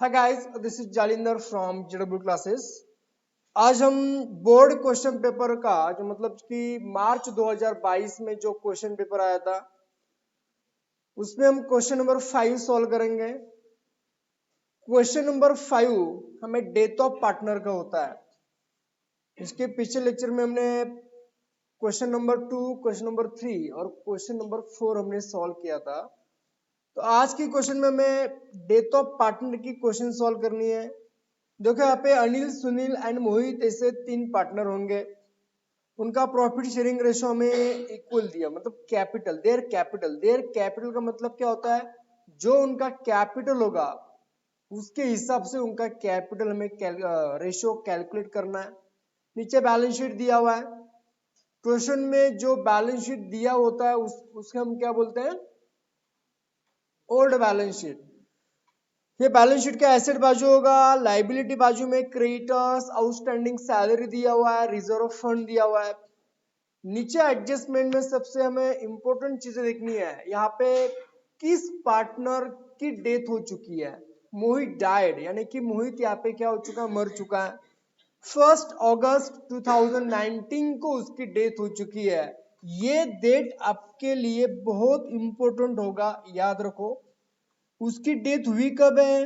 Hi guys, this is Jalinder from JW classes. आज हम board question paper का जो मतलब कि मार्च 2022 में जो क्वेश्चन पेपर आया था उसमें हम क्वेश्चन नंबर 5 सॉल्व करेंगे। क्वेश्चन नंबर 5 हमें डेथ ऑफ पार्टनर का होता है। इसके पिछले लेक्चर में हमने क्वेश्चन नंबर 2, क्वेश्चन नंबर 3 और क्वेश्चन नंबर 4 हमने सॉल्व किया था। तो आज की क्वेश्चन में हमें डेथ ऑफ पार्टनर की क्वेश्चन सॉल्व करनी है। देखो यहाँ पे अनिल, सुनील एंड मोहित ऐसे 3 पार्टनर होंगे। उनका प्रॉफिट शेयरिंग रेशो हमें इक्वल दिया, मतलब देयर कैपिटल का मतलब क्या होता है, जो उनका कैपिटल होगा उसके हिसाब से उनका कैपिटल हमें रेशो कैलकुलेट करना है। नीचे बैलेंस शीट दिया हुआ है। क्वेश्चन में जो बैलेंस शीट दिया होता है उसके हम क्या बोलते हैं, ओल्ड बैलेंस शीट। ये बैलेंस शीट का एसेट बाजू होगा। लाइबिलिटी बाजू में क्रेडिटर्स, आउटस्टैंडिंग सैलरी दिया हुआ है, रिजर्व फंड दिया हुआ है। नीचे एडजस्टमेंट में सबसे हमें इंपॉर्टेंट चीजें देखनी है। यहाँ पे किस पार्टनर की डेथ हो चुकी है, मोहित डाइड, यानी कि मोहित यहाँ पे क्या हो चुका है, मर चुका है। 1 अगस्त 2019 को उसकी डेथ हो चुकी है। ये डेट आपके लिए बहुत इंपॉर्टेंट होगा, याद रखो। उसकी डेथ हुई कब है,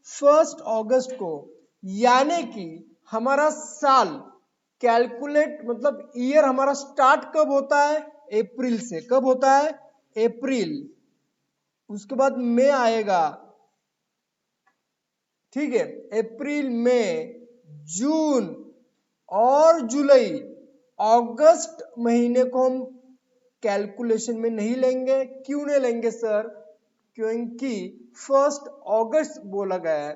1 अगस्त को। यानी कि हमारा साल कैलकुलेट, मतलब ईयर हमारा स्टार्ट कब होता है, अप्रैल से। कब होता है, अप्रैल। उसके बाद मई आएगा, ठीक है, अप्रैल, मई, जून और जुलाई। अगस्त महीने को हम कैलकुलेशन में नहीं लेंगे। क्यों नहीं लेंगे सर, क्योंकि 1 अगस्त बोला गया है।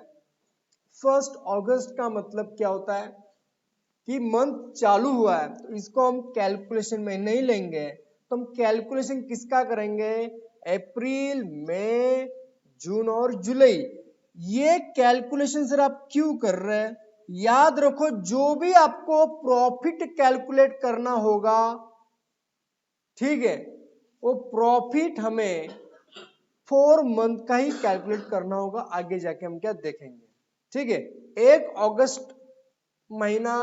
1 अगस्त का मतलब क्या होता है कि मंथ चालू हुआ है, तो इसको हम कैलकुलेशन में नहीं लेंगे। तो हम कैलकुलेशन किसका करेंगे, अप्रैल, मई, जून और जुलाई। ये कैलकुलेशन सर आप क्यों कर रहे हैं, याद रखो जो भी आपको प्रॉफिट कैलकुलेट करना होगा, ठीक है, वो प्रॉफिट हमें 4 मंथ का ही कैलकुलेट करना होगा। आगे जाके हम क्या देखेंगे, ठीक है। 1 ऑगस्ट महिना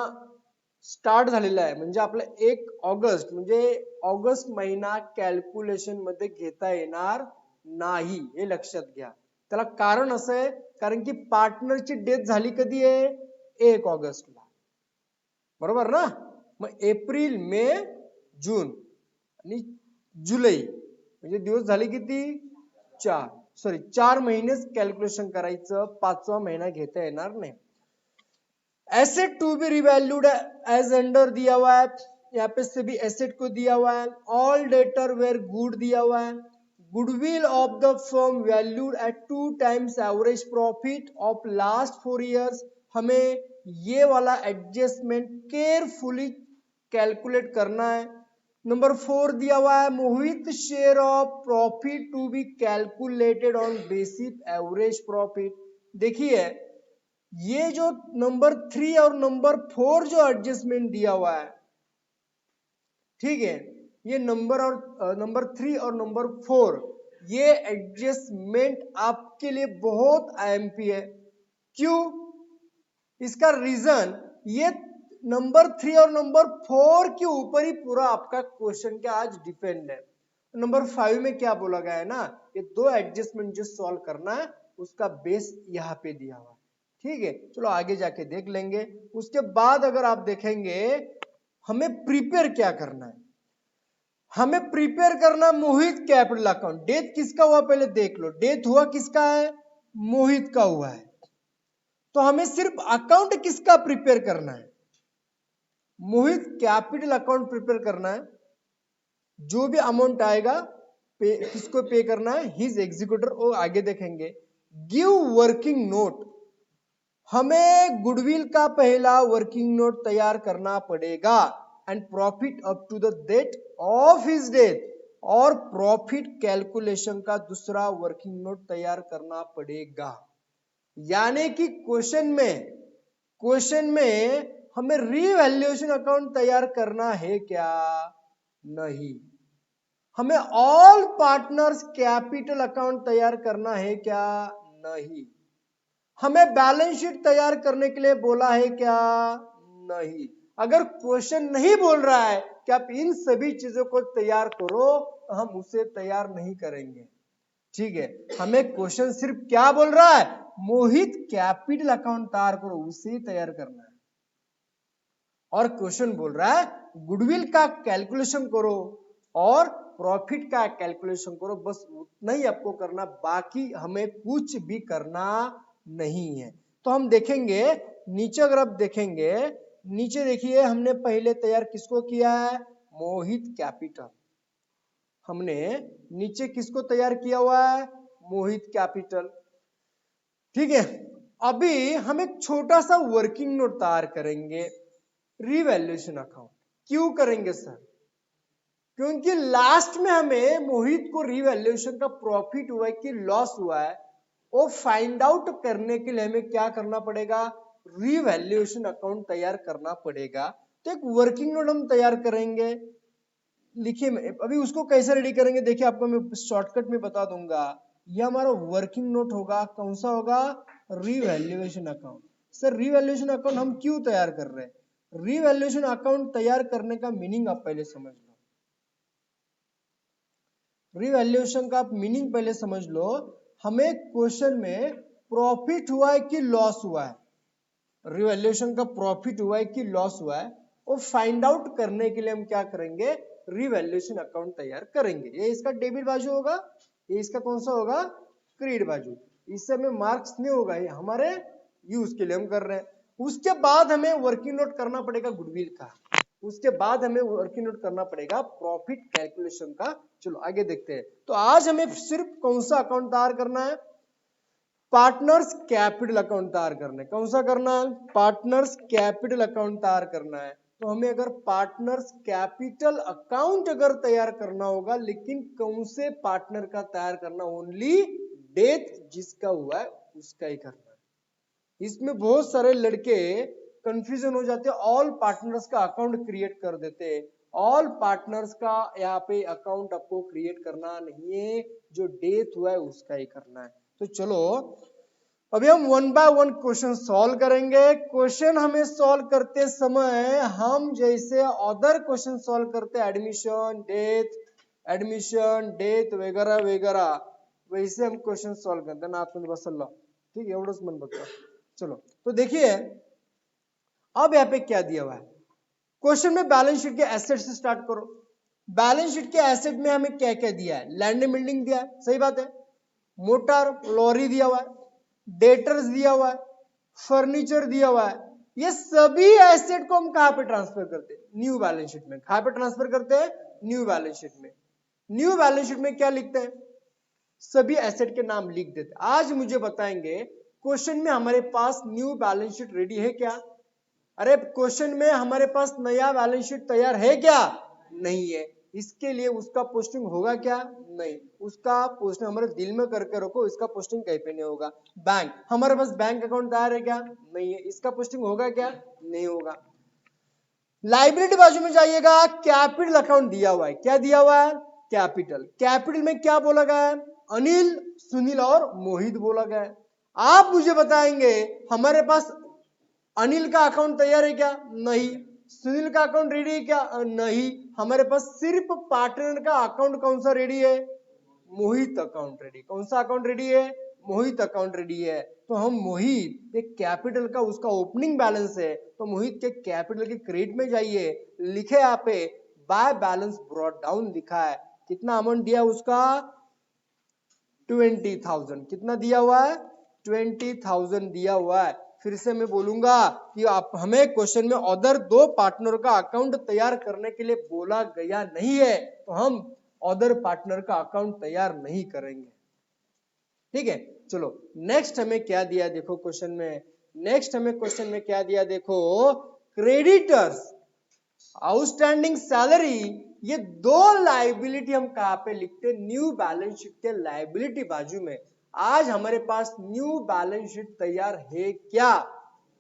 स्टार्ट झालेला आहे, म्हणजे आपला 1 ऑगस्ट म्हणजे ऑगस्ट महिना कॅल्क्युलेशन मध्ये घेता येणार नाही, हे लक्षात घ्या। त्याला कारण असं आहे, कारण की पार्टनरची डेथ झाली कधी आहे, 1 ऑगस्टला, बरोबर ना। मग एप्रिल, मे, जून आणि जुलै म्हणजे दिवस झाले किती, 4 महिनेच कॅल्क्युलेशन करायचं, 5वा महिना घेता येणार नाही। Asset to be revalued as under दिया हुआ है, यहाँ पे से भी एसेट को दिया हुआ है। ऑल डेटर वेर गुड दिया हुआ है। Goodwill of the firm valued at 2 times average profit of last 4 years। हमें ये वाला एडजस्टमेंट केयरफुली कैलकुलेट करना है। नंबर 4 दिया हुआ है, Mohit share of profit to be calculated on basic average profit. देखिए ये जो नंबर 3 और नंबर 4 जो एडजस्टमेंट दिया हुआ है, ठीक है, ये नंबर 3 और नंबर 4 ये एडजस्टमेंट आपके लिए बहुत आईएमपी है। क्यों, इसका रीजन, ये नंबर 3 और नंबर 4 के ऊपर ही पूरा आपका क्वेश्चन क्या आज डिपेंड है। नंबर 5 में क्या बोला गया है ना, ये 2 एडजस्टमेंट जो सॉल्व करना है उसका बेस यहाँ पे दिया हुआ है, ठीक है। चलो आगे जाके देख लेंगे। उसके बाद अगर आप देखेंगे हमें प्रिपेयर क्या करना है, हमें प्रिपेयर करना मोहित कैपिटल अकाउंट। डेथ किसका हुआ पहले देख लो, डेथ हुआ किसका है, मोहित का हुआ है। तो हमें सिर्फ अकाउंट किसका प्रिपेयर करना है, मोहित कैपिटल अकाउंट प्रिपेयर करना है। जो भी अमाउंट आएगा किसको पे करना है, हिज एग्जीक्यूटर, वो आगे देखेंगे। गिव वर्किंग नोट, हमें गुडविल का पहला वर्किंग नोट तैयार करना पड़ेगा। And profit up to the date of his death, और प्रॉफिट कैलकुलेशन का दूसरा वर्किंग नोट तैयार करना पड़ेगा। यानी कि क्वेश्चन में हमें रीवैल्यूएशन अकाउंट तैयार करना है क्या, नहीं। हमें ऑल पार्टनर्स कैपिटल अकाउंट तैयार करना है क्या, नहीं। हमें बैलेंस शीट तैयार करने के लिए बोला है क्या? नहीं। अगर क्वेश्चन नहीं बोल रहा है कि आप इन सभी चीजों को तैयार करो तो हम उसे तैयार नहीं करेंगे। ठीक है, हमें क्वेश्चन सिर्फ क्या बोल रहा है? मोहित कैपिटल अकाउंट तैयार करो, उसे ही तैयार करना है। और क्वेश्चन बोल रहा है गुडविल का कैलकुलेशन करो और प्रॉफिट का कैलकुलेशन करो, बस उतना ही आपको करना, बाकी हमें कुछ भी करना नहीं है। तो हम देखेंगे नीचे, अगर आप देखेंगे नीचे देखिए, हमने पहले तैयार किसको किया है? मोहित कैपिटल। हमने नीचे किसको तैयार किया हुआ है? मोहित कैपिटल। ठीक है, अभी हम एक छोटा सा वर्किंग नोट तैयार करेंगे, रिवैल्यूएशन अकाउंट। क्यों करेंगे सर? क्योंकि लास्ट में हमें मोहित को रिवैल्यूएशन का प्रॉफिट हुआ है कि लॉस हुआ है, वो फाइंड आउट करने के लिए हमें क्या करना पड़ेगा? रिवैल्यूएशन अकाउंट तैयार करना पड़ेगा। तो एक वर्किंग नोट हम तैयार करेंगे। लिखिए, अभी उसको कैसे रेडी करेंगे देखिए, आपको मैं शॉर्टकट में बता दूंगा। यह हमारा वर्किंग नोट होगा, कौन सा होगा? Revaluation account. Sir revaluation account हम क्यों तैयार कर रहे हैं? रिवैल्यूएशन अकाउंट तैयार करने का मीनिंग आप पहले समझ लो। रिवैल्यूएशन का आप मीनिंग पहले समझ लो। हमें क्वेश्चन में प्रॉफिट हुआ है कि लॉस हुआ है, रिवैल्यूएशन का प्रॉफिट हुआ है कि लॉस हुआ है, वो फाइंड आउट करने के लिए हम क्या करेंगे? रिवैल्यूएशन अकाउंट तैयार करेंगे। ये इसका डेबिट बाजू होगा, ये इसका कौन सा होगा? क्रेडिट बाजू। इससे हमें मार्क्स नहीं होगा, ये हमारे यूज के लिए हम कर रहे हैं। उसके बाद हमें वर्किंग नोट करना पड़ेगा गुडविल का, उसके बाद हमें वर्किंग नोट करना पड़ेगा प्रॉफिट कैलकुलेशन का। चलो आगे देखते हैं। तो आज हमें सिर्फ कौन सा अकाउंट तैयार करना है? पार्टनर्स कैपिटल अकाउंट तैयार करना है। कौन सा करना है? पार्टनर्स कैपिटल अकाउंट तैयार करना है। तो हमें अगर पार्टनर्स कैपिटल अकाउंट अगर तैयार करना होगा, लेकिन कौन से पार्टनर का तैयार करना? ओनली डेथ जिसका हुआ है उसका ही करना है। इसमें बहुत सारे लड़के कंफ्यूजन हो जाते हैं, ऑल पार्टनर्स का अकाउंट क्रिएट कर देते हैं। ऑल पार्टनर्स का यहाँ पे अकाउंट आपको क्रिएट करना नहीं है, जो डेथ हुआ है उसका ही करना है। तो चलो अभी हम one by one question solve करेंगे। क्वेश्चन हमें सॉल्व करते समय हम जैसे अदर क्वेश्चन सॉल्व करते हैं, एडमिशन डेथ वगैरह वगैरह, वैसे हम क्वेश्चन सॉल्व करते हैं ना। आतमध्ये बसला, ठीक है, एवढंच मन बघतो। चलो तो देखिए अब यहाँ पे क्या दिया हुआ है क्वेश्चन में? बैलेंस शीट के एसेट से स्टार्ट करो। बैलेंस शीट के एसेट में हमें क्या क्या दिया है? लैंड एंड बिल्डिंग दिया है, सही बात है। मोटर लॉरी दिया हुआ है, डेटर्स दिया हुआ है, फर्नीचर दिया हुआ है। ये सभी एसेट को हम कहां पे ट्रांसफर करते हैं? न्यू बैलेंस शीट में। कहां पे ट्रांसफर करते हैं? न्यू बैलेंस शीट में। न्यू बैलेंस शीट में क्या लिखते हैं? सभी एसेट के नाम लिख देते हैं। आज मुझे बताएंगे क्वेश्चन में हमारे पास न्यू बैलेंस शीट रेडी है क्या? अरे क्वेश्चन में हमारे पास नया बैलेंस शीट तैयार है क्या? नहीं है। इसके लिए उसका पोस्टिंग होगा क्या? नहीं। उसका पोस्टिंग हमारे दिल में करके रखो, इसका पोस्टिंग कहीं पे नहीं होगा। बैंक, हमारे पास बैंक अकाउंट तैयार है क्या? नहीं है। इसका पोस्टिंग होगा क्या? नहीं होगा। लाइबिलिटी बाजू में जाइएगा, कैपिटल अकाउंट दिया हुआ है। क्या दिया हुआ है? कैपिटल। कैपिटल में क्या बोला गया है? अनिल, सुनील और मोहित बोला गया है। आप मुझे बताएंगे हमारे पास अनिल का अकाउंट तैयार है क्या? नहीं। सुनील का अकाउंट रेडी है क्या? नहीं। हमारे पास सिर्फ पार्टनर का अकाउंट कौन सा रेडी है? मोहित अकाउंट रेडी। कौन सा अकाउंट रेडी है? मोहित अकाउंट रेडी है। तो हम मोहित एक कैपिटल का उसका ओपनिंग बैलेंस है, तो मोहित के कैपिटल के क्रेडिट में जाइए, लिखे यहाँ पे बाय बैलेंस ब्रॉट डाउन लिखा है। कितना अमाउंट दिया उसका? 20,000। कितना दिया हुआ है? 20,000 दिया हुआ है। फिर से मैं बोलूंगा कि आप हमें क्वेश्चन में अदर दो पार्टनर का अकाउंट तैयार करने के लिए बोला गया नहीं है, तो हम अदर पार्टनर का अकाउंट तैयार नहीं करेंगे। ठीक है, चलो नेक्स्ट हमें क्या दिया देखो क्वेश्चन में। नेक्स्ट हमें क्वेश्चन में क्या दिया देखो, क्रेडिटर्स, आउटस्टैंडिंग सैलरी, ये दो लाइबिलिटी हम कहां पे लिखते? न्यू बैलेंस शीट के लाइबिलिटी बाजू में। आज हमारे पास न्यू बैलेंस शीट तैयार है क्या?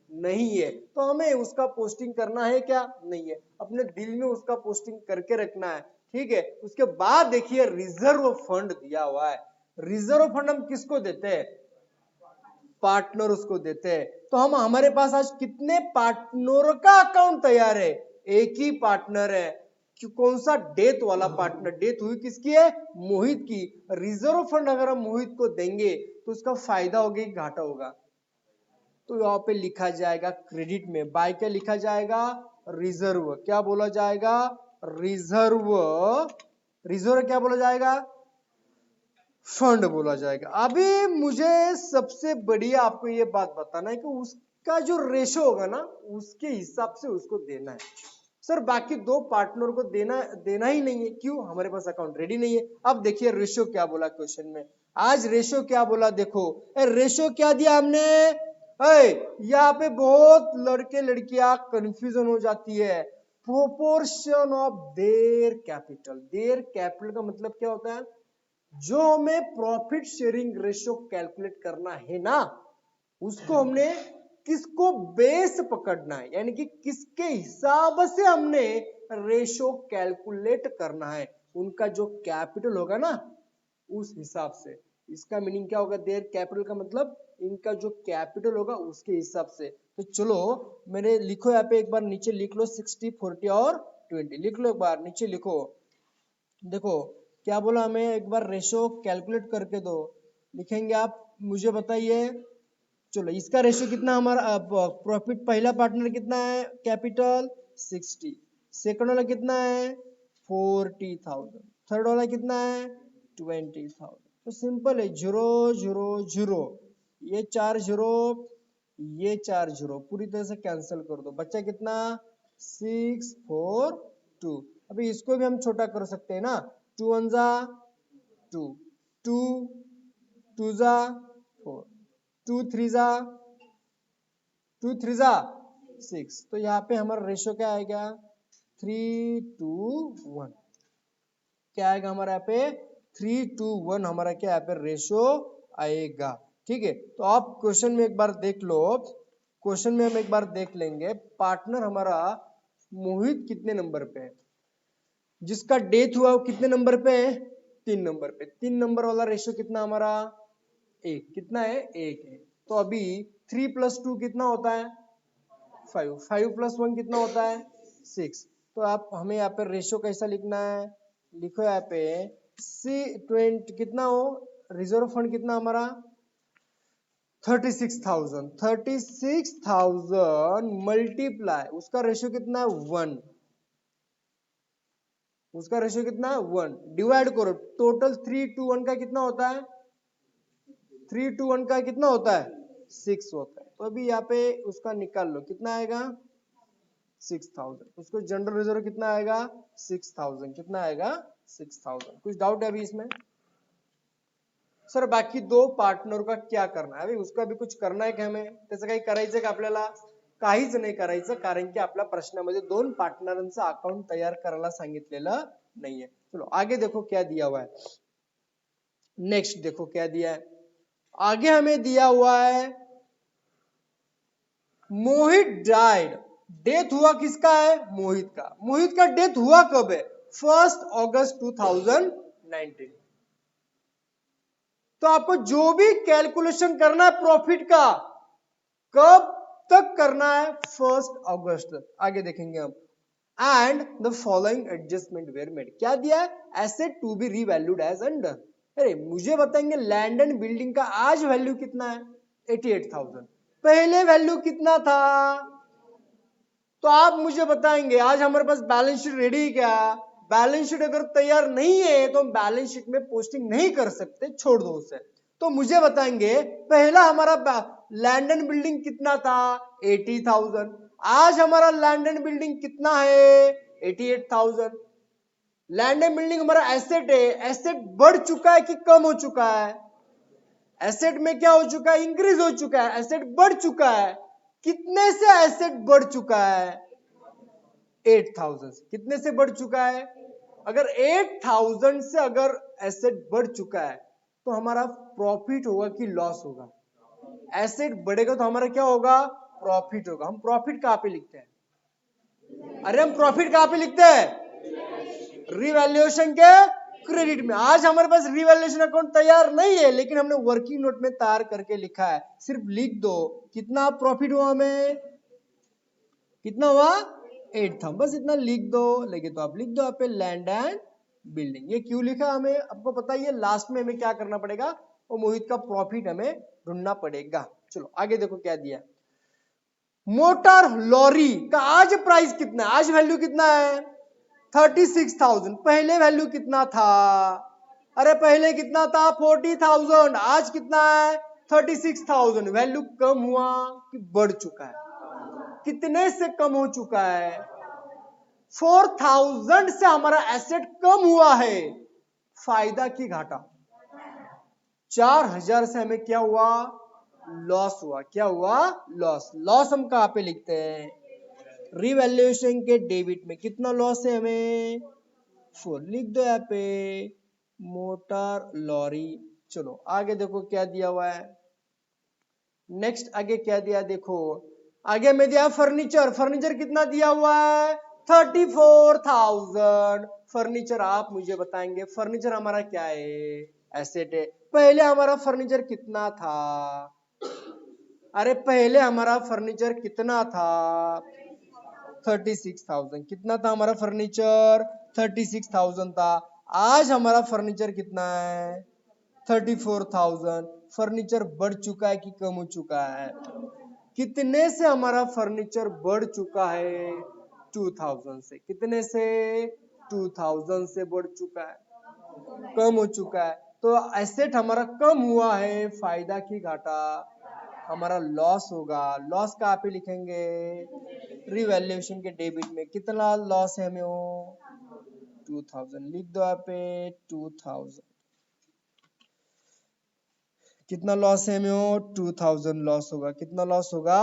नहीं है। तो हमें उसका पोस्टिंग करना है क्या? नहीं है। अपने दिल में उसका पोस्टिंग करके रखना है। ठीक है, उसके बाद देखिए रिजर्व फंड दिया हुआ है। रिजर्व फंड हम किसको देते हैं? पार्टनर उसको देते हैं। तो हम हमारे पास आज कितने पार्टनरों का अकाउंट तैयार है? एक ही पार्टनर है। कौन सा? डेथ वाला पार्टनर। डेथ हुई किसकी है? मोहित की। रिजर्व फंड अगर हम मोहित को देंगे तो उसका फायदा होगा कि घाटा होगा? तो यहाँ पे लिखा जाएगा क्रेडिट में। बाय क्या लिखा जाएगा? रिजर्व। क्या बोला जाएगा? रिजर्व। रिजर्व क्या बोला जाएगा? फंड बोला जाएगा। अभी मुझे सबसे बढ़िया आपको ये बात बताना है कि उसका जो रेशो होगा ना, उसके हिसाब से उसको देना है। सर बाकी दो पार्टनर को देना ही नहीं है। क्यों? हमारे पास अकाउंट रेडी नहीं है। अब देखिए रेशो क्या बोला क्वेश्चन में। आज रेशो क्या बोला देखो। रेशो क्या दिया हमने? यहाँ पे बहुत लड़के लड़कियां कंफ्यूजन हो जाती है। Proportion of their capital. Their capital का मतलब क्या होता है? जो हमें प्रॉफिट शेयरिंग रेशियो कैलकुलेट करना है ना, उसको हमने किसको बेस पकड़ना है, यानी कि किसके हिसाब से हमने रेशियो कैलकुलेट करना है। उनका जो कैपिटल होगा ना, उस हिसाब से। इसका मीनिंग क्या होगा? देयर कैपिटल का मतलब इनका जो कैपिटल होगा उसके हिसाब से। तो चलो मेरे लिखो यहाँ पे, एक बार नीचे लिख लो 60, 40 और 20 लिख लो। एक बार नीचे लिखो। देखो क्या बोला हमें, एक बार रेशो कैलकुलेट करके दो। लिखेंगे आप, मुझे बताइए। चलो इसका रेशो कितना हमारा? प्रॉफिट पहला पार्टनर कितना है? कैपिटल 60। सेकंड वाला कितना है? 40,000। थर्ड वाला कितना है? 20,000। तो सिंपल है, 0 0 0। ये 4 0, ये 4 0 पूरी तरह से कैंसिल कर दो। बच्चा कितना? 6 4 2। अभी इसको भी हम छोटा कर सकते हैं ना। 2 1 जा 2, 2 2 जा 4, 2 3 जा 2 3 जा 6। तो यहाँ पे हमारा रेशो क्या आएगा? 3 2 1। क्या आएगा हमारा यहाँ पे? 3 2 1 हमारा क्या यहाँ पे रेशो आएगा। ठीक है, तो आप क्वेश्चन में एक बार देख लो। क्वेश्चन में हम एक बार देख लेंगे, पार्टनर हमारा मोहित कितने नंबर पे है? जिसका डेथ हुआ वो कितने नंबर पे है? 3 नंबर पे। 3 नंबर वाला रेशियो कितना हमारा? 1। कितना है? 1 है। तो अभी 3 + 2 कितना होता है? 5। 5 + 1 कितना होता है? 6। तो आप हमें यहाँ पे रेशियो कैसा लिखना है? लिखो यहाँ पे C20 कितना हो? रिजर्व फंड कितना हमारा? 36,000। 36,000 मल्टीप्लाई उसका रेशियो कितना है? 1। उसका रेशियो कितना है? 1। डिवाइड करो, टोटल 3 2 1 का कितना होता है? 3 2 1 का कितना होता है? 6 होता है। तो अभी यहाँ पे उसका निकाल लो, कितना आएगा? 6,000। उसको जनरल रिजर्व कितना आएगा? 6,000। कितना आएगा? 6,000। कुछ डाउट है अभी इसमें? सर बाकी दो पार्टनर का क्या करना है? अभी उसका भी कुछ करना है की हमें? त्याचं काही करायचं का आपल्याला? काहीच नाही करायचं, कारण की आपल्या प्रश्नामध्ये 2 पार्टनरांचं अकाउंट तयार करायला सांगितलेलं नाहीये। चलो आगे देखो क्या दिया हुआ है। नेक्स्ट देखो क्या दिया है आगे। हमें दिया हुआ है मोहित डाइड। डेथ हुआ किसका है? मोहित का। मोहित का डेथ हुआ कब है? 1 अगस्त 2019। तो आपको जो भी कैलकुलेशन करना है प्रॉफिट का, कब तक करना है? 1 अगस्त तक। आगे देखेंगे हम। And the following adjustment were made. क्या दिया है? Asset to be revalued as under. अरे मुझे बताएंगे लैंड एंड बिल्डिंग का आज वैल्यू कितना है? 88,000। पहले वैल्यू कितना था? तो आप मुझे बताएंगे आज हमारे पास बैलेंस शीट रेडी है क्या? बैलेंस शीट अगर तैयार नहीं है तो हम बैलेंस शीट में पोस्टिंग नहीं कर सकते, छोड़ दो उसे। तो मुझे बताएंगे पहला हमारा लैंड एंड बिल्डिंग कितना था? 80,000। आज हमारा लैंड एंड बिल्डिंग कितना है? 88,000। लैंड एंड बिल्डिंग हमारा एसेट है। एसेट बढ़ चुका है कि कम हो चुका है? एसेट में क्या हो चुका है? इंक्रीज हो चुका है। एसेट बढ़ चुका है। कितने से एसेट बढ़ चुका है? 8,000 से। कितने से बढ़ चुका है? अगर 8,000 से अगर एसेट बढ़ चुका है तो हमारा प्रॉफिट होगा कि लॉस होगा? एसेट बढ़ेगा तो हमारा क्या होगा? प्रॉफिट होगा। हम प्रॉफिट कहां पे लिखते हैं? अरे हम प्रॉफिट कहां पे लिखते हैं? रिवैल्यूएशन के क्रेडिट में। आज हमारे पास रिवैल्यूएशन अकाउंट तैयार नहीं है, लेकिन हमने वर्किंग नोट में तैयार करके लिखा है। सिर्फ लिख दो कितना प्रॉफिट हुआ हमें, कितना हुआ 8,000, बस इतना लिख दो। लेकिन तो आप लिख दो यहाँ पे लैंड एंड बिल्डिंग। ये क्यों लिखा हमें आपको पता ही है, लास्ट में हमें क्या करना पड़ेगा, वो मोहित का प्रॉफिट हमें ढूंढना पड़ेगा। चलो आगे देखो क्या दिया। मोटर लॉरी का आज प्राइस कितना है, आज वैल्यू कितना है 36,000। पहले वैल्यू कितना था, अरे पहले कितना था 40,000, आज कितना है 36,000। वैल्यू कम हुआ कि बढ़ चुका है, कितने से कम हो चुका है 4,000 से हमारा एसेट कम हुआ है। फायदा की घाटा, 4,000 से हमें क्या हुआ, लॉस हुआ। क्या हुआ, लॉस। लॉस हम कहां पे लिखते हैं, रिवैल्यूएशन के डेबिट में। कितना लॉस है हमें 4, लिख दो यहाँ पे मोटर लॉरी। चलो आगे देखो क्या दिया हुआ है। नेक्स्ट आगे क्या दिया देखो, आगे में दिया फर्नीचर। फर्नीचर कितना दिया हुआ है 34,000। फर्नीचर आप मुझे बताएंगे, फर्नीचर हमारा क्या है, एसेट है। पहले हमारा फर्नीचर कितना था, अरे पहले हमारा फर्नीचर कितना था 36,000। कितना था हमारा फर्नीचर 36,000 था। आज हमारा फर्नीचर कितना है 34,000। फर्नीचर बढ़ चुका है कि कम हो चुका है, कितने से हमारा फर्नीचर बढ़ चुका है 2,000 से। कितने से 2,000 से बढ़ चुका है, कम हो चुका है। तो एसेट हमारा कम हुआ है, फायदा की घाटा हमारा लॉस होगा। लॉस कहाँ पे लिखेंगे, रिवैल्यूएशन के डेबिट में। कितना लॉस है हमें वो 2,000, लिख दो यहाँ पे 2,000। कितना लॉस है हमें वो 2,000 लॉस होगा। कितना लॉस होगा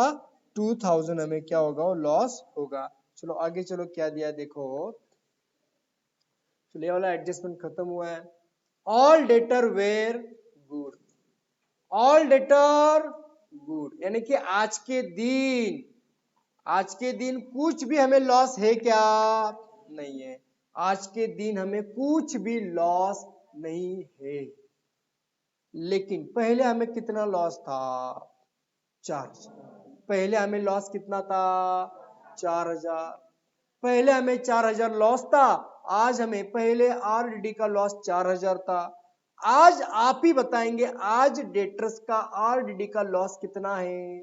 2,000 हमें क्या होगा, वो लॉस होगा। चलो आगे चलो क्या दिया देखो। चलो ये वाला एडजस्टमेंट खत्म हुआ है। All debtor were good, all debtor good, यानी कि आज के दिन, आज के दिन कुछ भी हमें लॉस है क्या, नहीं है। आज के दिन हमें कुछ भी लॉस नहीं है। लेकिन पहले हमें कितना लॉस था 4,000। पहले हमें लॉस कितना था 4,000। पहले हमें 4,000 लॉस था। आज हमें पहले आरडीडी का लॉस 4,000 था। आज आप ही बताएंगे आज डेटर्स का आरडीडी का लॉस कितना है।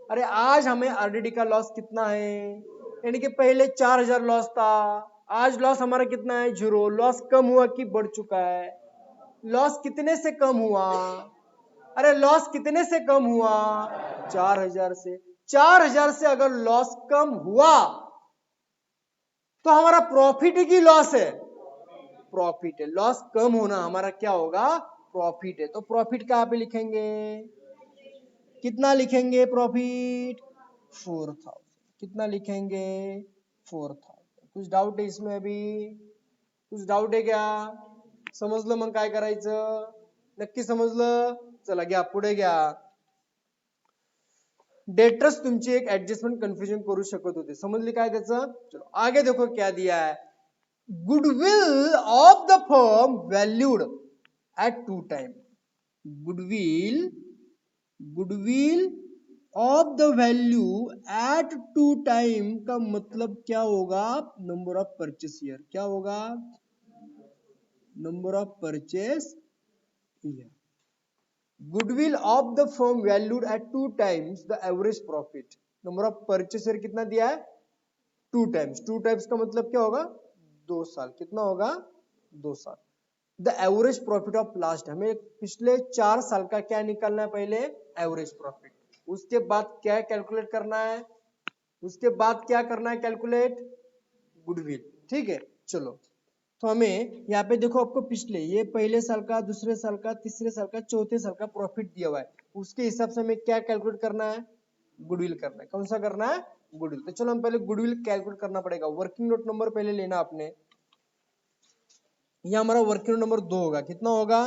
अरे आज हमें आरडीडी का लॉस कितना है, यानी कि पहले 4,000 लॉस था, आज लॉस हमारा कितना है 0। लॉस कम हुआ कि बढ़ चुका है, लॉस कितने से कम हुआ, अरे लॉस कितने से कम हुआ 4,000 से। 4,000 से अगर लॉस कम हुआ तो हमारा प्रॉफिट है कि लॉस है, प्रॉफिट है। लॉस कम होना हमारा क्या होगा, प्रॉफिट है। तो प्रॉफिट कहां पे लिखेंगे, कितना लिखेंगे प्रॉफिट 4,000। कितना लिखेंगे 4,000। कुछ डाउट है इसमें, अभी कुछ डाउट है क्या, समजलं मग काय करायचं, नक्की समजलं, चला घ्या पुढे घ्या। डेटर्स तुमची एक एडजस्टमेंट कन्फ्युजन करू शकत होते, समजली काय त्याचं। चलो आगे देखो क्या दिया है। Goodwill of the firm valued at 2 time. Goodwill, goodwill of the value at 2 time का मतलब क्या होगा, नंबर ऑफ परचेस ईयर। क्या होगा, number of purchase year. Goodwill of the firm valued at 2 times the average profit. Number of purchase year कितना दिया है 2 times. 2 times का मतलब क्या होगा 2 साल। कितना होगा 2 साल। The average profit of last, हमें पिछले 4 साल का क्या निकालना है, पहले एवरेज प्रॉफिट, उसके बाद क्या कैलकुलेट करना है, उसके बाद क्या करना है कैलकुलेट गुडविल। ठीक है चलो, तो हमें यहाँ पे देखो आपको पिछले, ये पहले साल का, दूसरे साल का, तीसरे साल का, चौथे साल का प्रॉफिट दिया हुआ है, उसके हिसाब से हमें क्या कैलकुलेट करना है, गुडविल करना है। कौन सा करना है, गुडविल। तो चलो हम पहले गुडविल कैलकुलेट करना पड़ेगा। वर्किंग नोट नंबर पहले लेना आपने, यह हमारा वर्किंग नोट नंबर 2 होगा। कितना होगा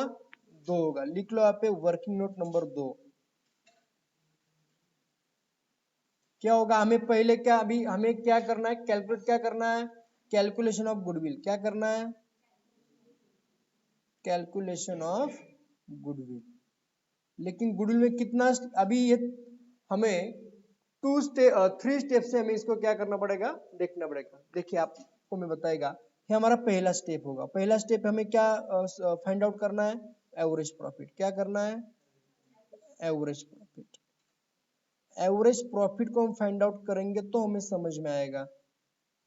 2 होगा, लिख लो यहाँ पे वर्किंग नोट नंबर 2। क्या होगा, हमें पहले क्या, अभी हमें क्या करना है, कैलकुलेट क्या करना है, कैलकुलेशन ऑफ गुडविल। क्या करना है, कैलकुलेशन ऑफ गुडविल। लेकिन गुडविल में कितना, अभी ये हमें 3 स्टेप से हमें इसको क्या करना पड़ेगा, देखना पड़ेगा। देखिए आपको मैं बताएगा, ये हमारा पहला स्टेप होगा। पहला स्टेप हमें क्या फाइंड आउट करना है, एवरेज प्रॉफिट। क्या करना है, एवरेज प्रॉफिट। एवरेज प्रॉफिट को हम फाइंड आउट करेंगे तो हमें समझ में आएगा,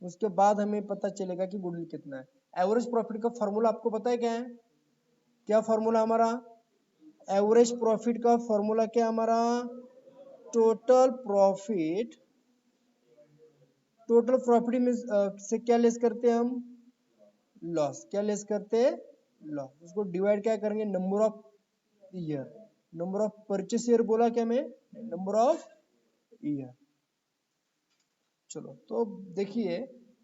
उसके बाद हमें पता चलेगा कि गुडविल कितना है। एवरेज प्रॉफिट का फॉर्मूला आपको पता है क्या है, क्या फॉर्मूला हमारा, एवरेज प्रॉफिट का फॉर्मूला क्या हमारा, टोटल प्रॉफिट। टोटल प्रॉफिट में से क्या लेस करते हैं हम, लॉस। क्या लेस करते हैं, लॉस। उसको डिवाइड क्या करेंगे, number of year. Number of purchase year बोला क्या मैं, नंबर ऑफ ईयर। चलो तो देखिए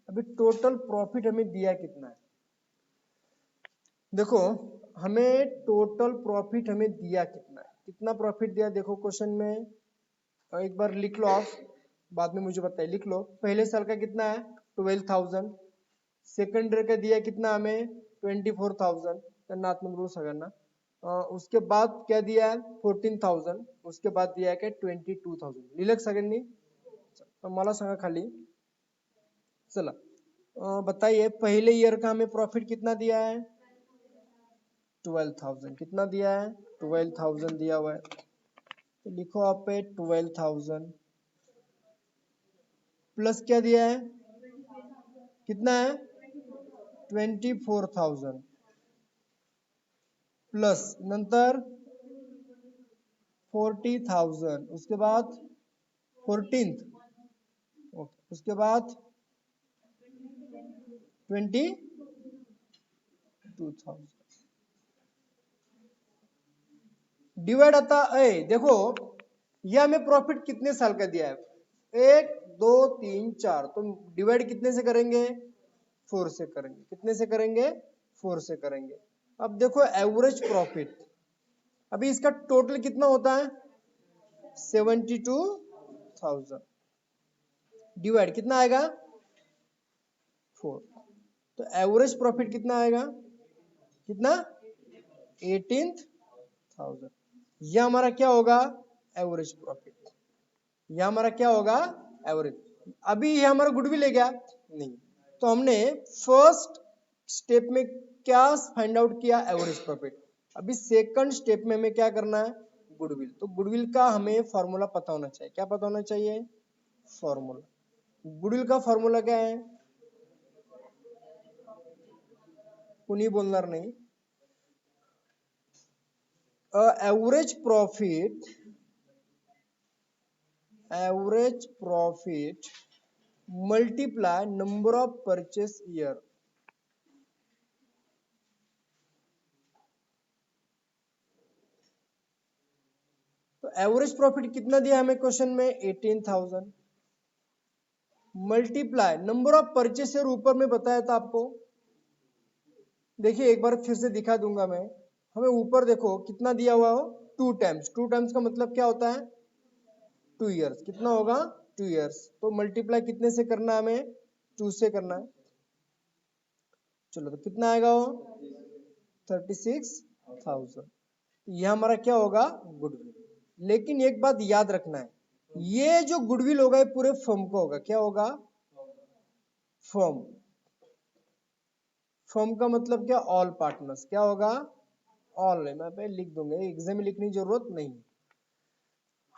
अभी टोटल प्रॉफिट हमें दिया कितना है। देखो हमें टोटल प्रॉफिट हमें दिया कितना है, कितना प्रॉफिट दिया देखो क्वेश्चन में, एक बार लिख लो आप, बाद में मुझे बताइए, लिख लो। पहले साल का कितना है 12,000, सेकंड ईयर का दिया कितना हमें 24,000, सगळ्यांना। उसके बाद क्या दिया है 14,000, उसके बाद दिया है क्या 22,000। लिहिलं सगळ्यांनी, तो मला सांगा खाली। चला बताइए पहले ईयर का हमें प्रॉफिट कितना दिया है 12,000। कितना दिया है 12,000 दिया हुआ है, तो लिखो आप पे 12,000 प्लस क्या दिया है, कितना है 24,000 प्लस नंतर 40,000, उसके बाद 14th, ओके, उसके बाद 22,000 डिवाइड आता है। देखो यह हमें प्रॉफिट कितने साल का दिया है, 1 2 3 4, तो डिवाइड कितने से करेंगे 4 से करेंगे। कितने से करेंगे 4 से करेंगे। अब देखो एवरेज प्रॉफिट, अभी इसका टोटल कितना होता है 72,000, डिवाइड कितना आएगा 4, तो एवरेज प्रॉफिट कितना आएगा, कितना 18,000। यह हमारा क्या होगा एवरेज प्रॉफिट, यह हमारा क्या होगा एवरेज। अभी ये हमारा गुडविल है क्या, नहीं, तो हमने फर्स्ट स्टेप में क्या फाइंड आउट किया एवरेज प्रॉफिट। अभी सेकंड स्टेप में हमें क्या करना है गुडविल। तो गुडविल का हमें फॉर्मूला पता होना चाहिए। क्या पता होना चाहिए, फॉर्मूला। गुडविल का फॉर्मूला क्या है, कुणी बोलणार नाही। Average profit multiply number of purchase year. तो एवरेज प्रॉफिट कितना दिया हमें क्वेश्चन में 18,000 multiply number of purchase year, ऊपर में बताया था आपको। देखिए एक बार फिर से दिखा दूंगा मैं, हमें ऊपर देखो कितना दिया हुआ हो 2 टाइम्स। 2 टाइम्स का मतलब क्या होता है 2 इयर्स। कितना होगा 2 इयर्स, तो मल्टीप्लाई कितने से करना है हमें 2 से करना है। चलो तो कितना आएगा वो 36,000। यह हमारा क्या होगा गुडविल। लेकिन एक बात याद रखना है, ये जो गुडविल होगा ये पूरे फर्म का होगा। क्या होगा फर्म, फर्म का मतलब क्या ऑल पार्टनर्स। क्या होगा ऑल, मैं पे लिख दूंगा, एग्जाम में लिखने की जरूरत नहीं।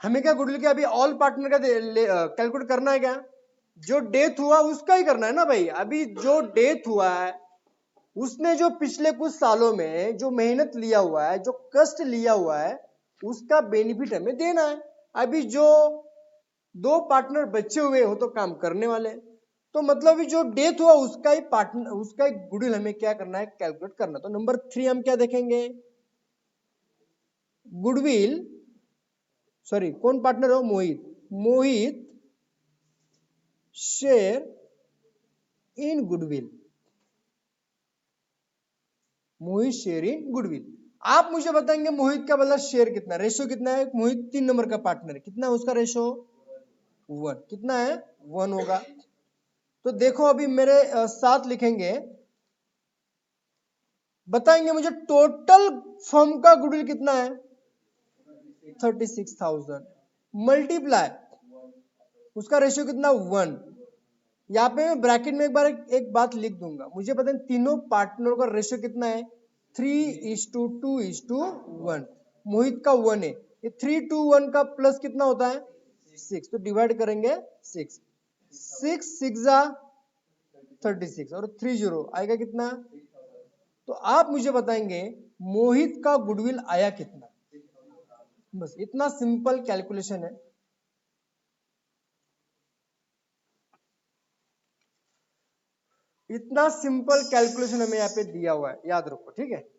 हमें क्या गुडविल के अभी ऑल पार्टनर का कैलकुलेट करना है क्या, जो डेथ हुआ उसका ही करना है ना भाई। अभी जो डेथ हुआ है उसने जो पिछले कुछ सालों में जो मेहनत लिया हुआ है, जो कष्ट लिया हुआ है, उसका बेनिफिट हमें देना है। अभी जो 2 पार्टनर बचे हुए हो तो काम करने वाले, तो मतलब जो डेथ हुआ उसका ही पार्टनर, उसका ही गुडविल हमें क्या करना है कैलकुलेट करना। तो नंबर 3 हम क्या देखेंगे, गुडविल, सॉरी कौन पार्टनर हो, Mohit. Mohit share in goodwill, Mohit share in goodwill. आप मुझे बताएंगे मोहित का वाला शेयर कितना, रेशो कितना है। मोहित 3 नंबर का पार्टनर है, कितना है उसका रेशो 1। कितना है 1 होगा। तो देखो अभी मेरे साथ लिखेंगे, बताएंगे मुझे टोटल फर्म का गुडविल कितना है 36,000 मल्टीप्लाई उसका रेशियो कितना 1। यहाँ पे मैं ब्रैकेट में एक बात लिख दूंगा, मुझे पता है तीनों पार्टनर का रेशियो कितना है 3:2:1। मोहित का 1 है, ये 3:1 का प्लस कितना होता है 6, तो डिवाइड करेंगे 6 6 36 और 30 आएगा कितना। तो आप मुझे बताएंगे मोहित का गुडविल आया कितना। बस इतना सिंपल कैलकुलेशन है। इतना सिंपल कैलकुलेशन हमें यहाँ पे दिया हुआ है, याद रखो, ठीक है।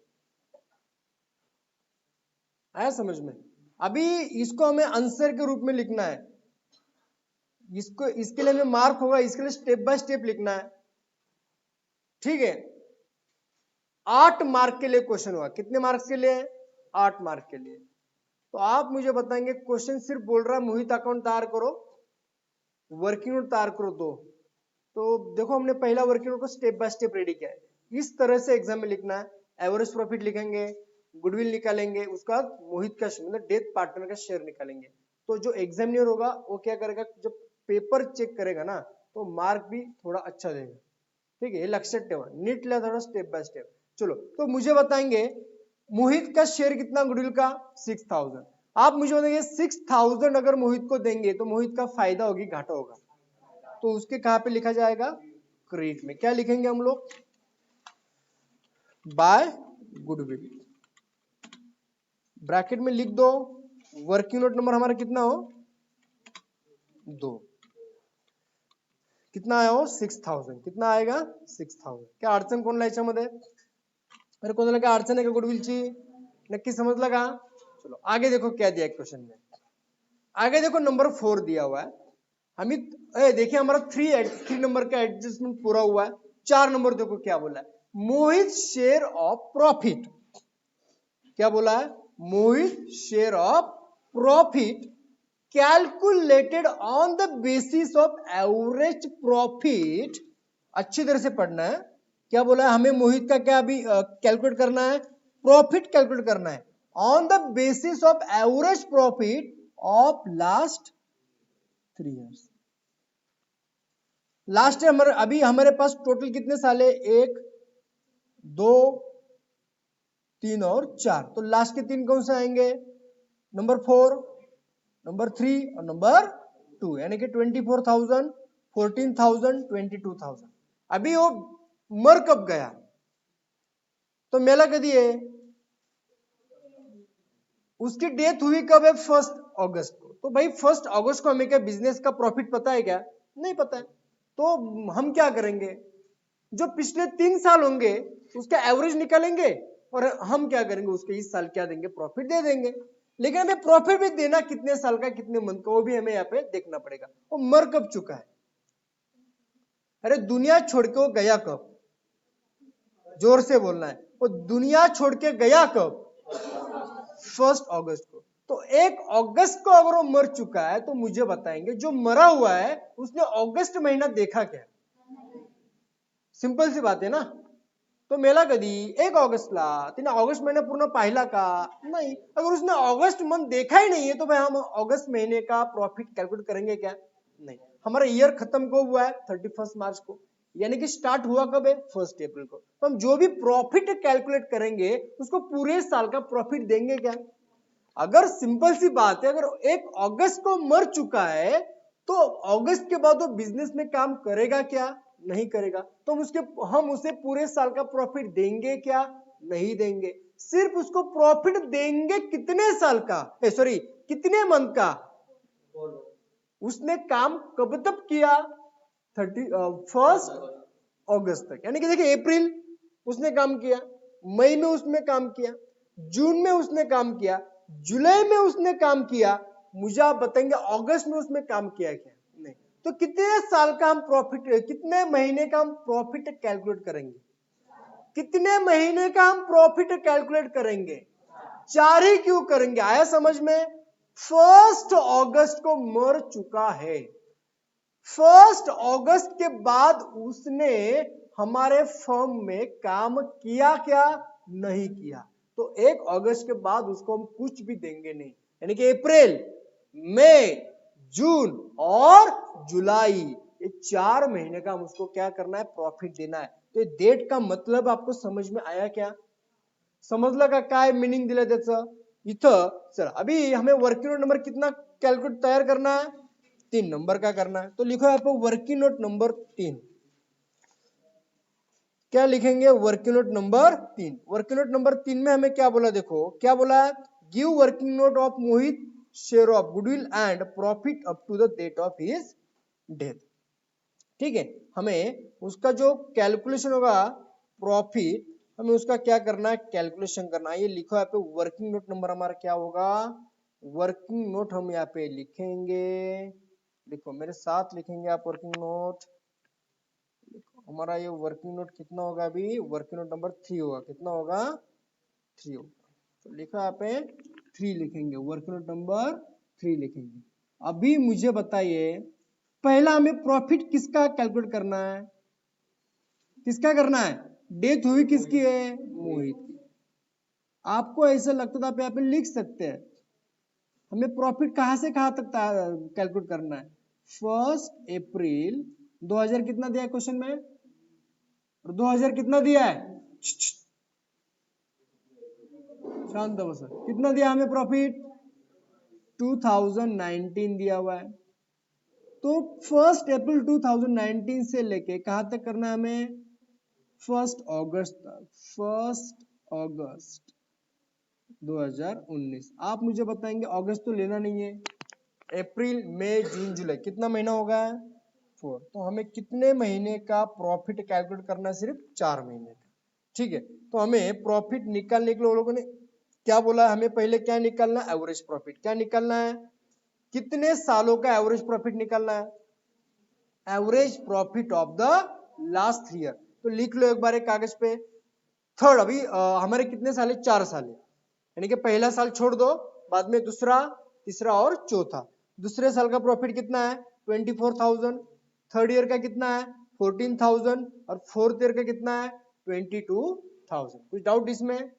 आया समझ में। अभी इसको हमें आंसर के रूप में लिखना है, इसको इसके लिए हमें मार्क होगा, इसके लिए स्टेप बाय स्टेप लिखना है, ठीक है। 8 मार्क के लिए क्वेश्चन हुआ। कितने मार्क्स के लिए 8 मार्क के लिए। तो आप मुझे बताएंगे क्वेश्चन सिर्फ बोल रहा है मोहित अकाउंट तैयार करो, वर्किंग नोट तैयार करो दो। तो देखो हमने पहला वर्किंग नोट को स्टेप बाय स्टेप रेडी किया है। इस तरह से एग्जाम में लिखना है। एवरेज प्रॉफिट लिखेंगे, गुडविल निकालेंगे, उसका मोहित का मतलब डेथ पार्टनर का शेयर निकालेंगे। तो जो एग्जामिनर होगा वो क्या करेगा, जब पेपर चेक करेगा ना तो मार्क भी थोड़ा अच्छा देगा, ठीक है। ये लक्षात ठेवा, नीट लिया थोड़ा स्टेप बाय स्टेप। चलो तो मुझे बताएंगे मोहित का शेयर कितना गुडविल का 6,000। आप मुझे बताएंगे 6,000 अगर मोहित को देंगे तो मोहित का फायदा होगी घाटा होगा, तो उसके कहां पे लिखा जाएगा क्रेडिट में। क्या लिखेंगे हम लोग बाय गुडविल, ब्रैकेट में लिख दो वर्किंग नोट नंबर हमारा कितना हो 2, कितना आया हो 6,000, कितना आएगा 6,000। क्या अडचण कोणला याच्यामध्ये, अरे कोणाला काय अडचण आहे का गुडविलची, नक्की समजला का। चलो आगे देखो क्या दिया क्वेश्चन में। आगे देखो नंबर 4 दिया हुआ है हमें। देखिए हमारा 3 नंबर का एडजस्टमेंट पूरा हुआ है। 4 नंबर देखो क्या बोला है, मोहित शेयर ऑफ प्रॉफिट। क्या बोला है, Mohit share of profit calculated on the basis of average profit. अच्छी तरह से पढ़ना है। क्या बोला है, हमें मोहित का क्या अभी कैलकुलेट करना है, प्रॉफिट कैलकुलेट करना है on the basis of average profit of last 3 years. Last year अभी हमारे पास टोटल कितने साल है, 1 2 3 और 4। तो लास्ट के 3 कौन से आएंगे, नंबर 4, नंबर 3 और नंबर 2, यानी कि 24,000, 14,000, 22,000। अभी वो मर कब गया, तो मेला कधी है, उसकी डेथ हुई कब है 1 अगस्त को। तो भाई 1 अगस्त को हमें क्या बिजनेस का प्रॉफिट पता है क्या, नहीं पता है। तो हम क्या करेंगे, जो पिछले 3 साल होंगे उसका एवरेज निकालेंगे और हम क्या करेंगे, उसके इस साल क्या देंगे, प्रॉफिट दे देंगे। लेकिन हमें प्रॉफिट भी देना कितने साल का कितने मंथ का, वो भी हमें यहाँ पे देखना पड़ेगा। वो मर कब चुका है, अरे दुनिया छोड़ के वो गया कब, जोर से बोलना है, वो दुनिया छोड़ के गया कब 1 अगस्त को। तो 1 अगस्त को अगर वो मर चुका है तो मुझे बताएंगे जो मरा हुआ है उसने अगस्त महीना देखा क्या। सिंपल सी बात है ना। तो मेला कधी 1 ऑगस्टला, तिने ऑगस्ट महीना पूर्ण पाहिला का नहीं। अगर उसने ऑगस्ट मंथ देखा ही नहीं है तो भाई हम अगस्त महीने का प्रॉफिट कैलकुलेट करेंगे क्या, नहीं। हमारा ईयर खत्म कब हुआ है 31 मार्च को, यानी कि स्टार्ट हुआ कब है 1 अप्रैल को। तो हम जो भी प्रॉफिट कैलकुलेट करेंगे उसको पूरे साल का प्रॉफिट देंगे क्या। अगर सिंपल सी बात है, अगर 1 अगस्त को मर चुका है तो अगस्त के बाद वो बिजनेस में काम करेगा क्या, नहीं करेगा। तो हम उसे पूरे साल का प्रॉफिट देंगे क्या, नहीं देंगे। सिर्फ उसको प्रॉफिट देंगे कितने साल का, सॉरी कितने मंथ का, उसने काम कब तक किया 1 अगस्त तक। यानी कि देखिए अप्रैल उसने काम किया, मई में उसने काम किया, जून में उसने काम किया, जुलाई में उसने काम किया। मुझे आप बताएंगे अगस्त में उसने काम किया क्या, नहीं। तो कितने साल का हम प्रॉफिट, कितने महीने का हम प्रॉफिट कैलकुलेट करेंगे, कितने महीने का हम प्रॉफिट कैलकुलेट करेंगे, 4 ही क्यों करेंगे। आया समझ में। 1 अगस्त को मर चुका है, 1 अगस्त के बाद उसने हमारे फर्म में काम किया क्या, नहीं किया, तो 1 अगस्त के बाद उसको हम कुछ भी देंगे नहीं, यानी कि अप्रैल, मई, जून और जुलाई, ये 4 महीने का हम उसको क्या करना है, प्रॉफिट देना है। तो डेट का मतलब आपको समझ में आया क्या? समजलं का काय मिनिंग दिलं त्याचं? इथं चला अभी हमें वर्किंग नोट नंबर कितना कैलकुलेट तैयार करना है, 3 नंबर का करना है। तो लिखो यहाँ पे वर्किंग नोट नंबर 3। क्या लिखेंगे? Working note number 3। Working note number 3 में हमें क्या बोला, देखो क्या बोला है, give working note of Mohit share of goodwill and profit up to the date of his death. ठीक है, हमें उसका जो कैलकुलेशन होगा प्रॉफिट, हमें उसका क्या करना है, कैलकुलेशन करना है। ये लिखो यहाँ पे वर्किंग नोट नंबर हमारा क्या होगा, वर्किंग नोट हम यहाँ पे लिखेंगे, लिखो मेरे साथ लिखेंगे आप वर्किंग नोट। हमारा ये वर्किंग नोट कितना होगा, अभी वर्किंग नोट नंबर 3 होगा, कितना होगा, 3 होगा। तो लिखा यहाँ पे 3 लिखेंगे, वर्किंग नोट नंबर 3 लिखेंगे। अभी मुझे बताइए पहला हमें प्रॉफिट किसका कैलकुलेट करना है, किसका करना है, डेथ हुई किसकी है, मोहित की। आपको ऐसा लगता था आप यहाँ पे लिख सकते हैं, हमें प्रॉफिट कहां से कहां तक कैलकुलेट करना है, 1 अप्रैल 2000 कितना दिया है क्वेश्चन में, और 2000 कितना दिया है, शांत बस, कितना दिया हमें प्रॉफिट, 2019 दिया हुआ है। तो 1 अप्रैल 2019 से लेके कहां तक करना है हमें, 1 अगस्त तक, 1 अगस्त 2019। आप मुझे बताएंगे अगस्त तो लेना नहीं है, अप्रैल मई जून जुलाई कितना महीना होगा, 4। तो हमें कितने महीने का प्रॉफिट कैलकुलेट करना है, सिर्फ 4 महीने का। ठीक है, तो हमें प्रॉफिट निकालने के लिए लोगों ने क्या बोला, हमें पहले क्या निकालना है, एवरेज प्रॉफिट। क्या निकालना है, कितने सालों का एवरेज प्रॉफिट निकालना है, average profit of the last 3 year. तो लिख लो एक बार एक कागज पे, थर्ड, अभी हमारे कितने साल है, 4 साल है, यानी कि पहला साल छोड़ दो, बाद में दूसरा, तीसरा और चौथा। दूसरे साल का प्रॉफिट कितना है, 24,000, थर्ड ईयर का कितना है, 14,000, और फोर्थ ईयर का कितना है, 22,000। कुछ डाउट इसमें,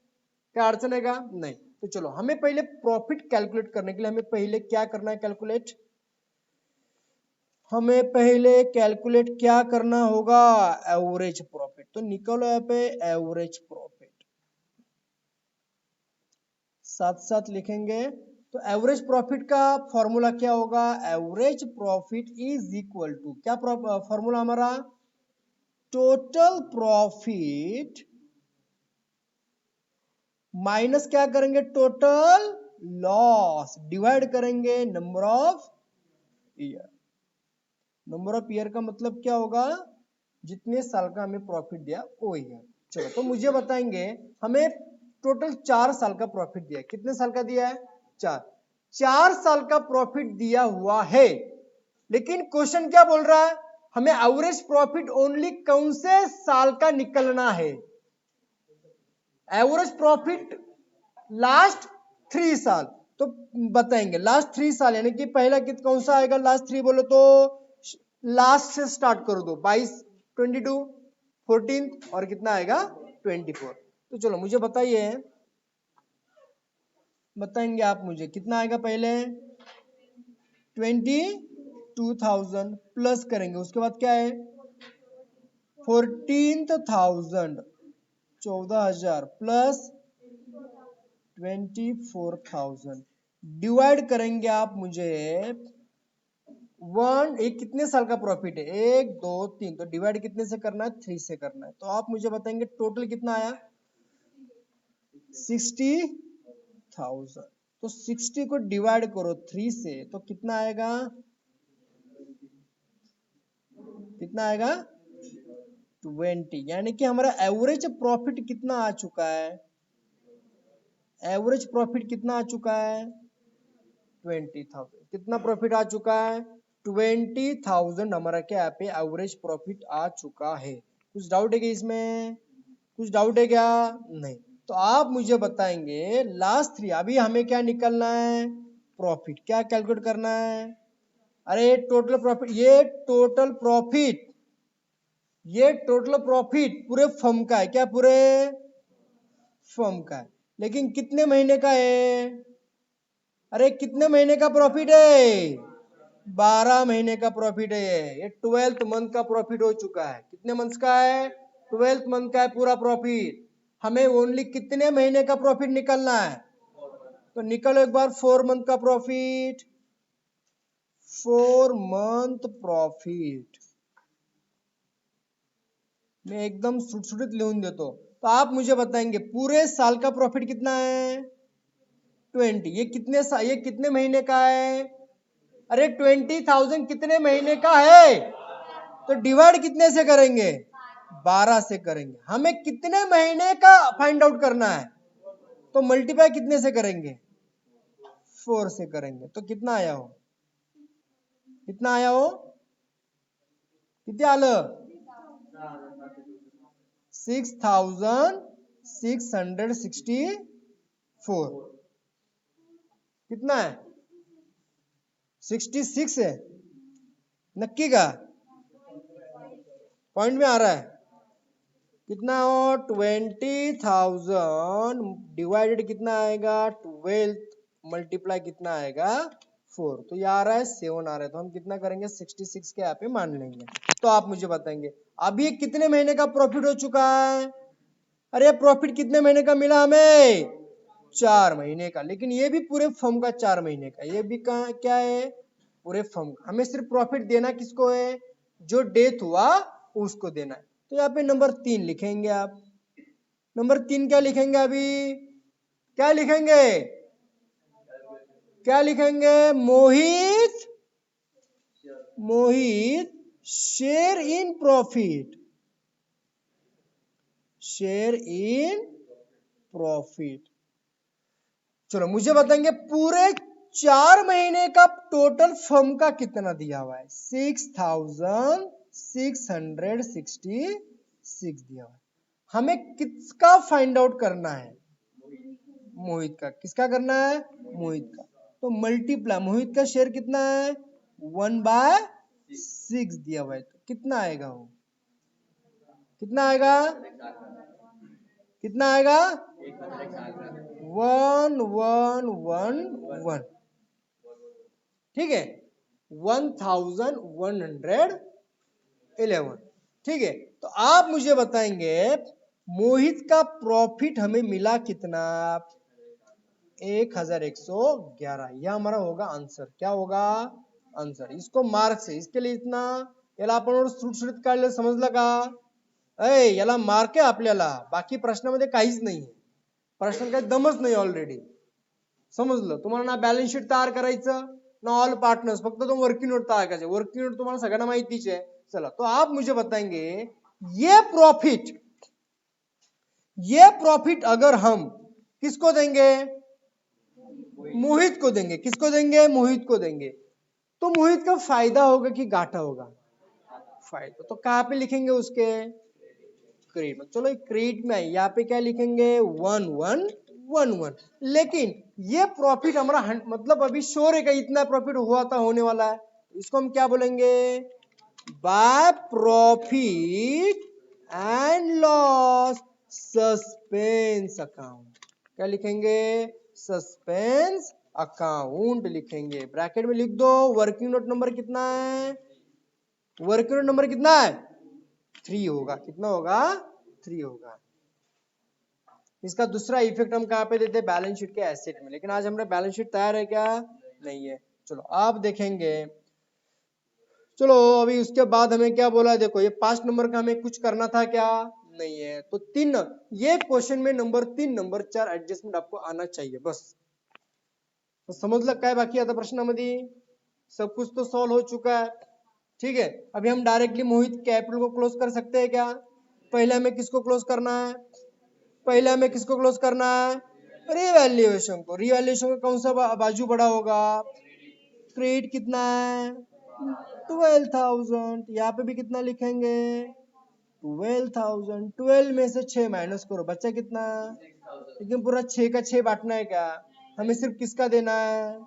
क्या अड़चन है क्या, नहीं। तो चलो हमें पहले प्रॉफिट कैलकुलेट करने के लिए हमें पहले क्या करना है, कैलकुलेट, हमें पहले कैलकुलेट क्या करना होगा, एवरेज प्रॉफिट। तो निकालो यहाँ पे एवरेज प्रॉफिट, साथ साथ लिखेंगे। तो एवरेज प्रॉफिट का फॉर्मूला क्या होगा, average profit is equal to, क्या फॉर्मूला हमारा, टोटल प्रॉफिट माइनस क्या करेंगे, टोटल लॉस, डिवाइड करेंगे number of year. Number of year का मतलब क्या होगा, जितने साल का हमें प्रॉफिट दिया वो ईयर। चलो तो मुझे बताएंगे, हमें टोटल 4 साल का प्रॉफिट दिया है, कितने साल का दिया है, 4 साल का प्रॉफिट दिया हुआ है। लेकिन क्वेश्चन क्या बोल रहा है, हमें एवरेज प्रॉफिट ओनली कौन से साल का निकलना है, एवरेज प्रॉफिट लास्ट 3 साल। तो बताएंगे लास्ट 3 साल, यानी कि पहला कौन सा आएगा, लास्ट 3 बोलो तो लास्ट से स्टार्ट कर दो, 22, 22, 14 और कितना आएगा, 24। तो चलो मुझे बताइए, बताएंगे आप मुझे कितना आएगा, पहले 22,000 प्लस करेंगे, उसके बाद क्या है 14,000, 14,000 प्लस 24,000 डिवाइड करेंगे आप मुझे 1, एक कितने साल का प्रॉफिट है, 1 2 3, तो डिवाइड कितने से करना है, 3 से करना है। तो आप मुझे बताएंगे टोटल कितना आया, 60,000। तो 60 को डिवाइड करो 3 से, तो कितना आएगा, कितना आएगा 20, यानी कि हमारा एवरेज प्रॉफिट कितना आ चुका है, एवरेज प्रॉफिट कितना आ चुका है 20,000। कितना प्रॉफिट आ चुका है 20,000, हमारा क्या यहाँ पे एवरेज प्रॉफिट आ चुका है। कुछ डाउट है क्या इसमें, कुछ डाउट है क्या, नहीं। तो आप मुझे बताएंगे लास्ट 3, अभी हमें क्या निकलना है, प्रॉफिट, क्या कैलकुलेट करना है, अरे टोटल प्रॉफिट, ये टोटल प्रॉफिट, ये टोटल प्रॉफिट पूरे फर्म का है, क्या पूरे, फर्म का है, लेकिन कितने महीने का है? अरे कितने महीने का प्रॉफिट है? 12 महीने का प्रॉफिट है ये 12th मंथ का प्रॉफिट हो चुका है। कितने मंथ का है? 12th मंथ का है पूरा प्रॉफिट। हमें ओनली कितने महीने का प्रॉफिट निकलना है? तो निकलो एक बार 4 मंथ का प्रॉफिट, 4 मंथ प्रॉफिट मैं एकदम सुटसुटित लिहून देतो। तो आप मुझे बताएंगे पूरे साल का प्रॉफिट कितना है? 20। ये कितने महीने का है? अरे 20,000 कितने महीने का है? तो डिवाइड कितने से करेंगे? 12 से करेंगे। हमें कितने महीने का फाइंड आउट करना है, तो मल्टीप्लाई कितने से करेंगे? 4 से करेंगे। तो कितना आया हो? कितना आया हो? किती आलं? 6,664। कितना है? 66 है। नक्की का? पॉइंट में आ रहा है? कितना हो? 20,000 डिवाइडेड कितना आएगा? 12 मल्टीप्लाई कितना आएगा? 4। तो ये आ रहा है 7 आ रहा है। तो हम कितना करेंगे? 66 के यहाँ पे मान लेंगे। तो आप मुझे बताएंगे अब ये कितने महीने का प्रॉफिट हो चुका है? अरे प्रॉफिट कितने महीने का मिला हमें? 4 महीने का। लेकिन ये भी पूरे फर्म का 4 महीने का। ये भी क्या है? पूरे फर्म का। हमें सिर्फ प्रॉफिट देना किसको है? जो डेथ हुआ उसको देना है। तो यहाँ पे नंबर 3 लिखेंगे आप। नंबर 3 क्या लिखेंगे? अभी क्या लिखेंगे? क्या लिखेंगे? Mohit share in profit. Share in profit. चलो मुझे बताएंगे पूरे 4 महीने का टोटल फर्म का कितना दिया हुआ है? 6,666 दिया हुआ है। हमें किसका फाइंड आउट करना है? मोहित का। किसका करना है? मोहित का। तो मल्टीप्लाई, मोहित का शेयर कितना है? 1/6 दिया हुआ है। तो कितना आएगा वो? कितना आएगा? कितना आएगा? 1111। ठीक है, 1111। ठीक है, तो आप मुझे बताएंगे मोहित का प्रॉफिट हमें मिला कितना? 1111। यह हमारा होगा आंसर। क्या होगा? आंसर। इसको मार्क से, इसके लिए इतना याला आपण सुटसुटीत काढलं, समजलं का? याला मार्क आहे आपल्याला, बाकी प्रश्नामध्ये काहीच नाही, प्रश्न काही दमच नाही ऑलरेडी। समजलं? तुम्हाला ना बॅलन्स शीट तयार करायचं ना ऑल पार्टनर्स, फक्त तुम वर्किंग नोट तैयार करायचे। वर्किंग नोट तुम्हाला सगळ्यांना माहितीच आहे। चला, तो आप मुझे बताएंगे ये प्रॉफिट अगर हम किसको देंगे? मोहित को देंगे। किसको देंगे? मोहित को देंगे। तो मोहित का फायदा होगा कि घाटा होगा? फायदा। तो कहां पे लिखेंगे उसके? क्रेडिट में। चलो क्रेडिट में यहाँ पे क्या लिखेंगे? 1111। लेकिन ये प्रॉफिट हमारा मतलब अभी श्योर है कि इतना प्रॉफिट हुआ था, होने वाला है। इसको हम क्या बोलेंगे? By profit and loss suspense account. क्या लिखेंगे? सस्पेंस अकाउंट लिखेंगे। ब्रैकेट में लिख दो। वर्किंग नोट नंबर कितना है? वर्किंग नोट नंबर कितना है? 3 होगा। कितना होगा? 3 होगा। इसका दूसरा इफेक्ट हम कहां पे देते हैं? बैलेंस शीट के एसेट में। लेकिन आज हमारा बैलेंस शीट तैयार है क्या? नहीं है। चलो आप देखेंगे। चलो अभी उसके बाद हमें क्या बोला? देखो ये 5 नंबर का हमें कुछ करना था क्या? नहीं है। तो 3, ये क्वेश्चन में नंबर 3 नंबर 4 एडजस्टमेंट आपको आना चाहिए बस। तो समजलं काय बाकी आता प्रश्नामध्ये? सब कुछ तो सॉल्व हो चुका है। ठीक है, अभी हम डायरेक्टली मोहित कैपिटल को क्लोज कर सकते हैं क्या? पहले हमें किसको क्लोज करना है? पहले हमें किसको क्लोज करना है? रिवैल्यूएशन को। रिवैल्यूएशन का कौन सा बाजू बड़ा होगा? क्रेडिट कितना है? 12,000। यहाँ पे भी कितना लिखेंगे? 12,000। 12 में से 6 माइनस करो, बच्चा कितना? लेकिन पूरा 6 का 6 बांटना है क्या? हमें सिर्फ किसका देना है?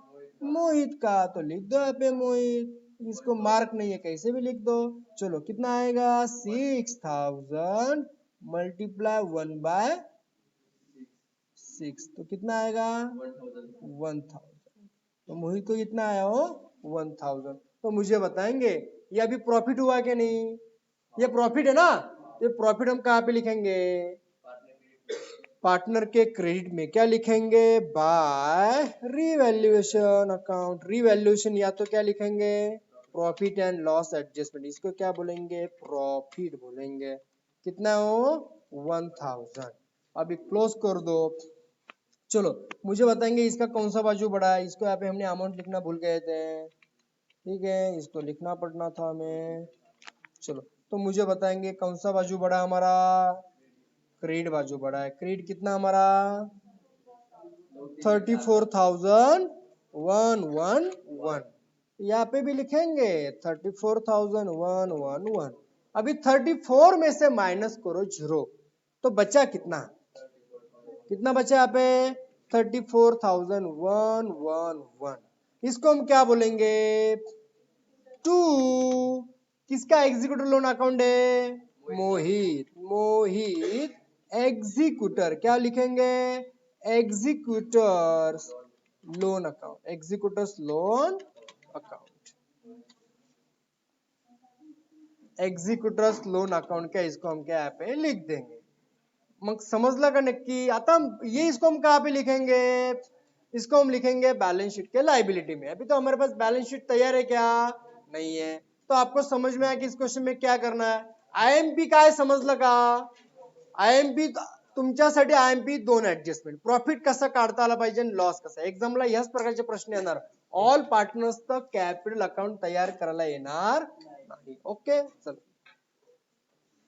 मोहित का। तो लिख दो यहाँ पे मोहित। इसको मार्क नहीं है, कैसे भी लिख दो। चलो कितना आएगा? 6,000 मल्टीप्लाई 1/6। 6, तो कितना आएगा 1000। तो मोहित को कितना आया हो 1000। तो मुझे बताएंगे ये अभी प्रॉफिट हुआ कि नहीं, ये प्रॉफिट है ना, ये प्रॉफिट हम कहाँ पे लिखेंगे, पार्टनर के क्रेडिट में। क्या लिखेंगे, बाय रिवैल्यूएशन अकाउंट। रिवैल्यूएशन या तो क्या लिखेंगे, प्रॉफिट एंड लॉस एडजस्टमेंट, इसको क्या बोलेंगे, प्रॉफिट बोलेंगे। कितना हो 1000। अभी क्लोज कर दो। चलो मुझे बताएंगे इसका कौन सा बाजू बड़ा है, इसको यहाँ पे हमने अमाउंट लिखना भूल गए थे, ठीक है, इसको लिखना पड़ना था हमें। चलो तो मुझे बताएंगे कौन सा बाजू बड़ा हमारा, क्रेडिट बाजू बड़ा है। क्रेडिट कितना हमारा 34,111, यहाँ पे भी लिखेंगे 34,111। अभी 34 में से माइनस करो 0, तो बचा कितना, कितना बचा यहाँ पे 34,111। इसको हम क्या बोलेंगे, टू, किसका एग्जीक्यूटर लोन अकाउंट है, मोहित। मोहित एग्जीक्यूटर, क्या लिखेंगे, executors loan account, executors loan account, executors loan account क्या, इसको हम क्या यहाँ पे लिख देंगे। मग समजला का नक्की। आता ये इसको हम कहाँ पे लिखेंगे, इसको हम लिखेंगे बैलेंस शीट के लायबिलिटी में। अभी तो हमारे पास बैलेंस शीट तैयार है क्या, नहीं है। तो आपको समझ में आया कि इस क्वेश्चन में क्या करना है। आयएमपी काय समजलं का, आयएमपी तुमच्यासाठी आयएमपी दोन ऍडजस्टमेंट, प्रॉफिट कसं काढता आला पाहिजे, लॉस कसा। एक्झामला ह्याच प्रकारचे प्रश्न येणार, ऑल पार्टनर्सचं कॅपिटल अकाउंट तयार करायला येणार नाही। ओके चल।